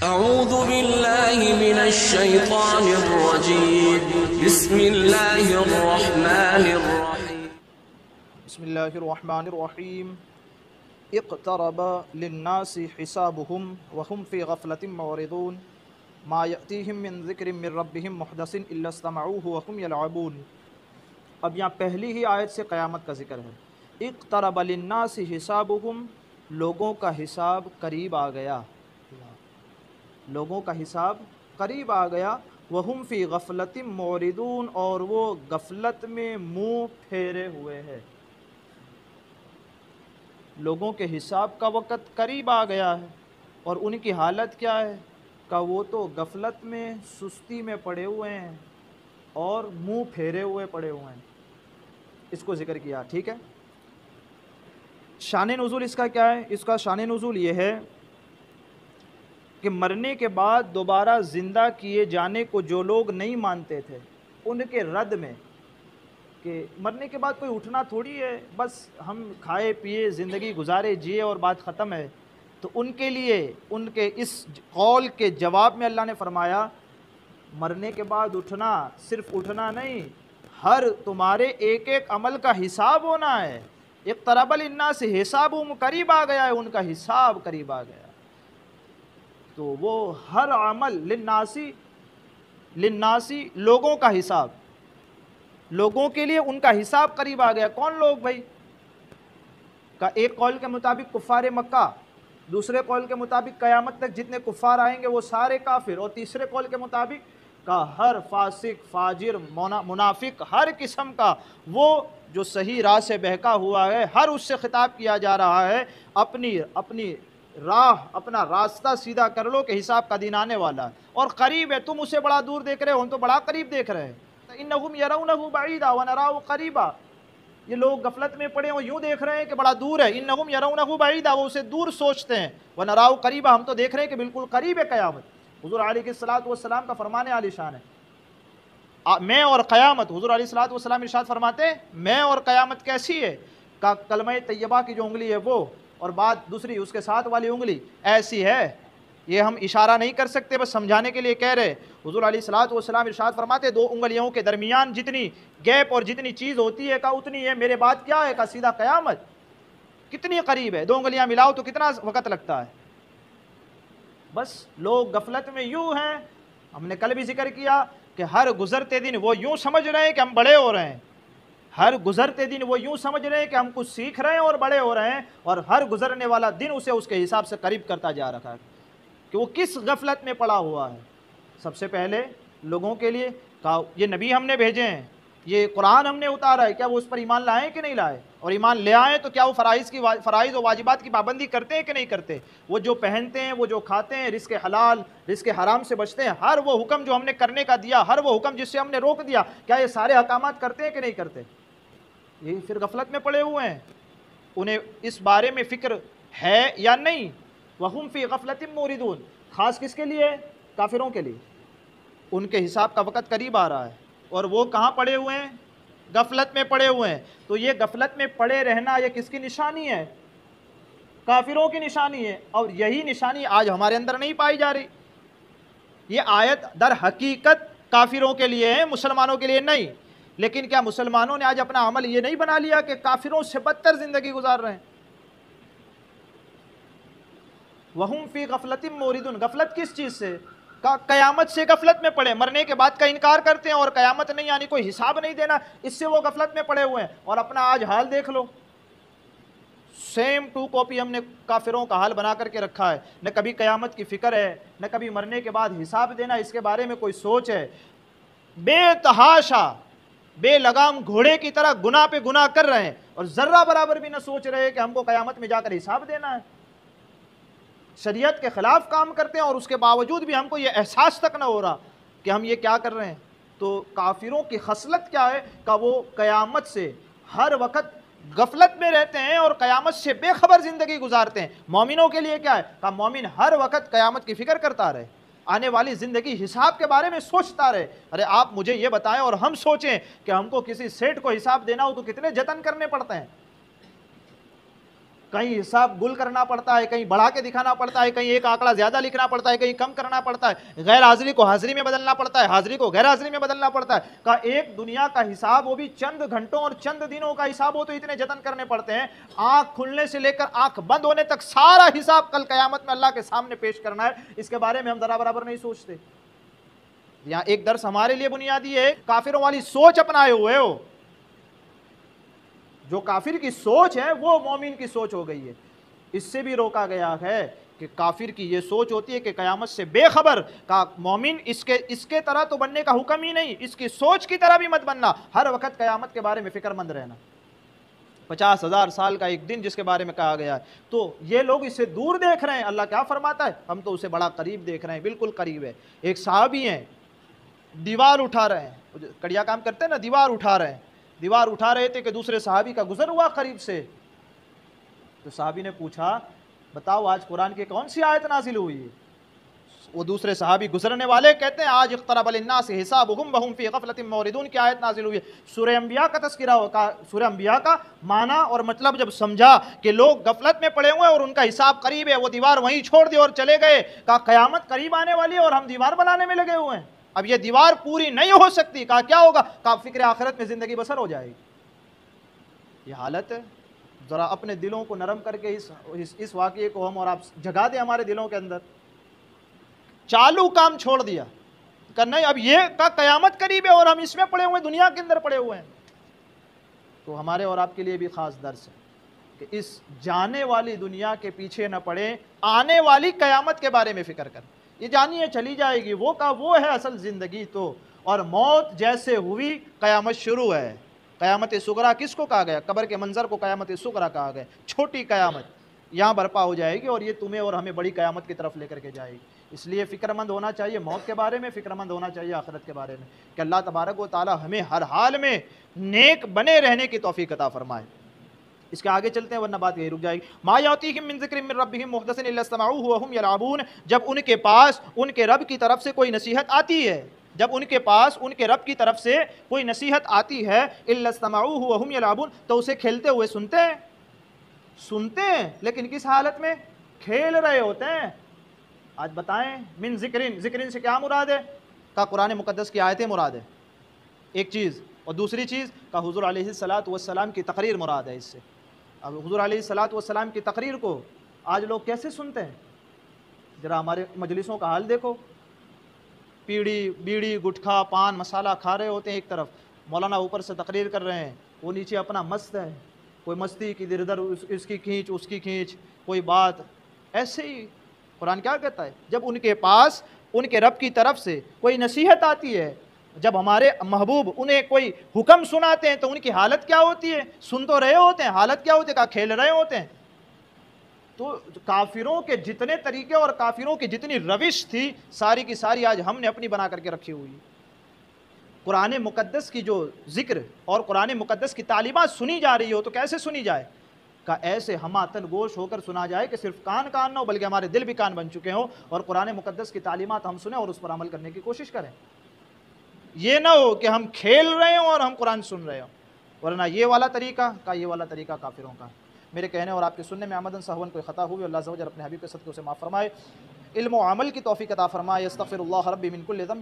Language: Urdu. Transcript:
اعوذ باللہ من الشیطان الرجیم بسم اللہ الرحمن الرحیم بسم اللہ الرحمن الرحیم اقترب للناس حسابهم وهم فی غفلۃ معرضون ما یأتیہم من ذکر من ربهم محدث الا استمعوه وهم یلعبون۔ اب یہاں پہلی ہی آیت سے قیامت کا ذکر ہے۔ اقترب للناس حسابهم، لوگوں کا حساب قریب آ گیا، لوگوں کا حساب قریب آ گیا۔ وَهُمْ فِي غَفْلَةٍ مُعْرِضُونَ، اور وہ غفلت میں منہ پھیرے ہوئے ہیں۔ لوگوں کے حساب کا وقت قریب آ گیا ہے اور ان کی حالت کیا ہے کہ وہ تو غفلت میں سستی میں پڑے ہوئے ہیں اور منہ پھیرے ہوئے پڑے ہوئے ہیں۔ اس کو ذکر کیا، ٹھیک ہے۔ شان نزول اس کا کیا ہے؟ اس کا شان نزول یہ ہے کہ مرنے کے بعد دوبارہ زندہ کیے جانے کو جو لوگ نہیں مانتے تھے ان کے رد میں، کہ مرنے کے بعد کوئی اٹھنا تھوڑی ہے، بس ہم کھائے پیے زندگی گزارے جیے اور بات ختم ہے، تو ان کے لیے ان کے اس قول کے جواب میں اللہ نے فرمایا مرنے کے بعد اٹھنا صرف اٹھنا نہیں، ہر تمہارے ایک ایک عمل کا حساب ہونا ہے۔ اقترب للناس حسابهم، قریب آ گیا ہے، ان کا حساب قریب آ گیا، تو وہ ہر عمل للناسی لوگوں کا حساب، لوگوں کے لیے ان کا حساب قریب آ گیا۔ کون لوگ بھائی؟ کا ایک قول کے مطابق کفار مکہ، دوسرے قول کے مطابق قیامت تک جتنے کفار آئیں گے وہ سارے کافر، اور تیسرے قول کے مطابق کا ہر فاسق فاجر منافق ہر قسم کا وہ جو صحیح راہ سے بہکا ہوا ہے، ہر اس سے خطاب کیا جا رہا ہے اپنی راہ، اپنا راستہ سیدھا کر لو کہ حساب کا دن آنے والا ہے اور قریب ہے۔ تم اسے بڑا دور دیکھ رہے ہو، ہم تو بڑا قریب دیکھ رہے ہیں۔ انہم یرونہ بعیدا ونراہ قریبا، یہ لوگ غفلت میں پڑے ہیں، وہ یوں دیکھ رہے ہیں کہ بڑا دور ہے۔ انہم یرونہ بعیدا، وہ اسے دور سوچتے ہیں، ونراہ قریبا، ہم تو دیکھ رہے ہیں کہ بالکل قریب ہے قیامت۔ حضور علیہ السلام کا فرمان عالی شان ہے، میں اور قیامت۔ حضور علیہ السلام ارشاد فرماتے ہیں میں اور قیامت کیسی ہے؟ کہ کلمہ طیبہ کی جو انگلی ہے وہ، اور بات دوسری اس کے ساتھ والی انگلی ایسی ہے۔ یہ ہم اشارہ نہیں کر سکتے، بس سمجھانے کے لیے کہہ رہے۔ حضور علیہ السلام ارشاد فرماتے دو انگلیوں کے درمیان جتنی گیپ اور جتنی چیز ہوتی ہے کہ اتنی ہے میرے بات کیا ہے کہ سیدھا قیامت کتنی قریب ہے۔ دو انگلیاں ملاؤ تو کتنا وقت لگتا ہے؟ بس لوگ غفلت میں یوں ہیں، ہم نے کل بھی ذکر کیا کہ ہر گزرتے دن وہ یوں سمجھ رہے ہیں کہ ہم بڑے ہو رہے ہیں، ہر گزرتے دن وہ یوں سمجھ رہے ہیں کہ ہم کچھ سیکھ رہے ہیں اور بڑے ہو رہے ہیں، اور ہر گزرنے والا دن اسے اس کے حساب سے قریب کرتا جا رہا ہے کہ وہ کس غفلت میں پڑا ہوا ہے۔ سب سے پہلے لوگوں کے لیے کہا یہ نبی ہم نے بھیجے ہیں، یہ قرآن ہم نے اتارا ہے، کیا وہ اس پر ایمان لائیں کہ نہیں لائے؟ اور ایمان لے آئیں تو کیا وہ فرائض و واجبات کی پابندی کرتے ہیں کہ نہیں کرتے؟ وہ جو پہنتے ہیں، وہ جو کھاتے ہیں، رزق حلال رزق حرام سے بچتے ہیں، ہر وہ حکم جو ہم نے کرنے کا دیا، ہر وہ حکم جس سے ہم نے روک دیا، کیا یہ سارے احکامات کرتے ہیں کہ نہیں کرتے؟ یہ پھر غفلت میں پڑے ہوئے ہیں، انہیں اس بارے میں فکر ہے یا نہیں؟ وَهُمْ فِي غَفْلَةٍ مُعْرِضُونَ، خاص کس کے لیے؟ کافروں کے لیے۔ ان کے حساب کا وقت قریب آ رہا ہے اور وہ کہاں پڑے ہوئے ہیں؟ غفلت میں پڑے ہوئے ہیں۔ تو یہ غفلت میں پڑے رہنا یہ کس کی نشانی ہے؟ کافروں کی نشانی ہے، اور یہی نشانی آج ہمارے اندر نہیں پائی جا رہی۔ یہ آیت در حقیقت کافروں کے لیے ہے، مسلمانوں کے لیے نہیں، لیکن کیا مسلمانوں نے آج اپنا عمل یہ نہیں بنا لیا کہ کافروں سے بدتر زندگی گزار رہے ہیں؟ وَهُمْ فِي غَفْلَةٍ مُعْرِضُونَ، غفلت کس چیز سے؟ قیامت سے غفلت میں پڑے، مرنے کے بعد کا انکار کرتے ہیں اور قیامت نہیں یعنی کوئی حساب نہیں دینا، اس سے وہ غفلت میں پڑے ہوئے ہیں۔ اور اپنا آج حال دیکھ لو، سیم ٹو کاپی ہم نے کافروں کا حال بنا کر کے رکھا ہے۔ نہ کبھی قیامت کی فکر ہے، نہ کبھی مرنے کے بعد حساب دینا اس کے بارے میں کوئی سوچ ہے۔ بے تحاشا بے لگام گھوڑے کی طرح گناہ پہ گناہ کر رہے ہیں اور ذرہ برابر بھی نہ سوچ رہے کہ ہم کو قیامت میں جا کر حساب دینا ہے۔ شریعت کے خلاف کام کرتے ہیں اور اس کے باوجود بھی ہم کو یہ احساس تک نہ ہو رہا کہ ہم یہ کیا کر رہے ہیں۔ تو کافروں کی خصلت کیا ہے کہ وہ قیامت سے ہر وقت غفلت میں رہتے ہیں اور قیامت سے بے خبر زندگی گزارتے ہیں۔ مومنوں کے لیے کیا ہے کہ مومن ہر وقت قیامت کی فکر کرتا رہے، آنے والی زندگی حساب کے بارے میں سوچتا رہے۔ ارے آپ مجھے یہ بتائیں اور ہم سوچیں کہ ہم کو کسی سیٹ کو حساب دینا ہو تو کتنے جتن کرنے پڑتے ہیں۔ کہیں حساب گل کرنا پڑتا ہے، کہیں بڑھا کے دکھانا پڑتا ہے، کہیں ایک آنکڑا زیادہ لکھنا پڑتا ہے، کہیں کم کرنا پڑتا ہے، غیر حاضری کو حاضری میں بدلنا پڑتا ہے، حاضری کو غیر حاضری میں بدلنا پڑتا ہے۔ کہ ایک دنیا کا حساب، وہ بھی چند گھنٹوں اور چند دنوں کا حساب ہو تو اتنے جتن کرنے پڑتے ہیں، آنکھ کھلنے سے لے کر آنکھ بند ہونے تک سارا حساب کل قیامت میں اللہ کے سامنے پیش کرنا ہے۔ اس کے بارے میں ہم ذرا برابر نہیں سوچتے۔ یہاں ایک درس ہمارے لیے بنیادی ہے، کافروں والی سوچ اپنائے ہوئے ہو۔ جو کافر کی سوچ ہے وہ مومن کی سوچ ہو گئی ہے۔ اس سے بھی روکا گیا ہے کہ کافر کی یہ سوچ ہوتی ہے کہ قیامت سے بے خبر، کا مومن اس کے طرح تو بننے کا حکم ہی نہیں، اس کی سوچ کی طرح بھی مت بننا، ہر وقت قیامت کے بارے میں فکر مند رہنا۔ 50,000 سال کا ایک دن جس کے بارے میں کہا گیا ہے، تو یہ لوگ اسے دور دیکھ رہے ہیں، اللہ کیا فرماتا ہے؟ ہم تو اسے بڑا قریب دیکھ رہے ہیں، بالکل قریب ہے۔ ایک صحابی ہیں، دیوار اٹھا رہے ہیں، کڑیا کام کرتے ہیں نا، دیوار اٹھا رہے تھے کہ دوسرے صحابی کا گزر ہوا قریب سے، تو صحابی نے پوچھا بتاؤ آج قرآن کی کون سی آیت نازل ہوئی ہے؟ وہ دوسرے صحابی گزرنے والے کہتے ہیں آج اقترب للناس حسابهم وهم فی غفلۃ معرضون کی آیت نازل ہوئی ہے۔ سورہ انبیاء کا تذکرہ ہو، سورہ انبیاء کا معنی اور مطلب جب سمجھا کہ لوگ غفلت میں پڑے ہوئے اور ان کا حساب قریب ہے، وہ دیوار وہیں چھوڑ دی اور چلے گئے، کہا قیامت قریب آنے والی ہے اور ہم دیوار بنانے میں لگے ہوئے ہیں، اب یہ دیوار پوری نہیں ہو سکتی، کہا کیا ہوگا؟ کہا فکر آخرت میں زندگی بسر ہو جائے گی۔ یہ حالت ہے، ذرا اپنے دلوں کو نرم کر کے اس واقعے کو ہم اور آپ جگا دیں ہمارے دلوں کے اندر۔ چالو کام چھوڑ دیا کہ نہیں اب یہ کا قیامت قریب ہے اور ہم اس میں پڑے ہوئے ہیں، دنیا کے اندر پڑے ہوئے ہیں۔ تو ہمارے اور آپ کے لیے بھی خاص درس ہے کہ اس جانے والی دنیا کے پیچھے نہ پڑے، آنے والی قیامت کے بارے میں فکر کر۔ یہ جانیے چلی جائے گی، وہ ہے اصل زندگی تو، اور موت جیسے ہوئی قیامت شروع ہے۔ قیامت صغریٰ کس کو کہا گیا؟ قبر کے منظر کو قیامت صغریٰ کہا گیا، چھوٹی قیامت یہاں برپا ہو جائے گی اور یہ تمہیں اور ہمیں بڑی قیامت کی طرف لے کر کے جائے گی۔ اس لیے فکر مند ہونا چاہیے موت کے بارے میں، فکر مند ہونا چاہیے آخرت کے بارے میں، کہ اللہ تبارک و تعالی ہمیں ہر حال میں نیک بنے رہنے کی توفیق عطا فرمائے۔ اس کے آگے چلتے ہیں ورنہ بات یہی رک جائے گی۔ ما یاتیہم من ذکر من ربہم محدث الا استمعوہ وہم یلعبون، جب ان کے پاس ان کے رب کی طرف سے کوئی نصیحت آتی ہے، جب ان کے پاس ان کے رب کی طرف سے کوئی نصیحت آتی ہے، الا استمعوہ وہم یلعبون، تو اسے کھیلتے ہوئے سنتے ہیں، لیکن کس حالت میں؟ کھیل رہے ہوتے ہیں۔ آج بتائیں من ذکرین سے کیا مراد ہے؟ کا قرآن مقدس کی آیتیں مراد ہے ایک چیز، اور دوسری چیز کا حضور علیہ الصلاۃ والسلام کی تقریر مراد ہے اس سے۔ اب حضور علیہ الصلاۃ والسلام کی تقریر کو آج لوگ کیسے سنتے ہیں؟ ذرا ہمارے مجلسوں کا حال دیکھو، بیڑی گٹکھا پان مسالہ کھا رہے ہوتے ہیں ایک طرف، مولانا اوپر سے تقریر کر رہے ہیں، وہ نیچے اپنا مست ہے، کوئی مستی کی ادھر ادھر، اس کی کھینچ اس کی کھینچ، کوئی بات ایسے ہی۔ قرآن کیا کہتا ہے؟ جب ان کے پاس ان کے رب کی طرف سے کوئی نصیحت آتی ہے، جب ہمارے محبوب انہیں کوئی حکم سناتے ہیں تو ان کی حالت کیا ہوتی ہے؟ سن تو رہے ہوتے ہیں، حالت کیا ہوتی ہے؟ کہا کھیل رہے ہوتے ہیں۔ تو کافروں کے جتنے طریقے اور کافروں کی جتنی روش تھی ساری کی ساری آج ہم نے اپنی بنا کر کے رکھی ہوئی۔ قرآن مقدس کی جو ذکر اور قرآن مقدس کی تعلیمات سنی جا رہی ہو تو کیسے سنی جائے؟ کہ ایسے ہماتن گوش ہو کر سنا جائے کہ صرف کان نہ ہو بلکہ ہمارے دل بھی کان بن چکے ہوں، اور قرآن مقدس کی تعلیمات ہم سنیں اور اس پر عمل کرنے کی کوشش کریں۔ یہ نہ ہو کہ ہم کھیل رہے ہوں اور ہم قرآن سن رہے ہوں، ورنہ یہ والا طریقہ کافروں کا۔ میرے کہنے اور آپ کے سننے میں آمدن سہون کوئی خطا ہوئی، اللہ عز و جل اپنے حبیب کے صدقے سے معاف فرمائے، علم و عمل کی توفیق عطا فرمائے۔ استغفر اللہ ربی من کل ذنب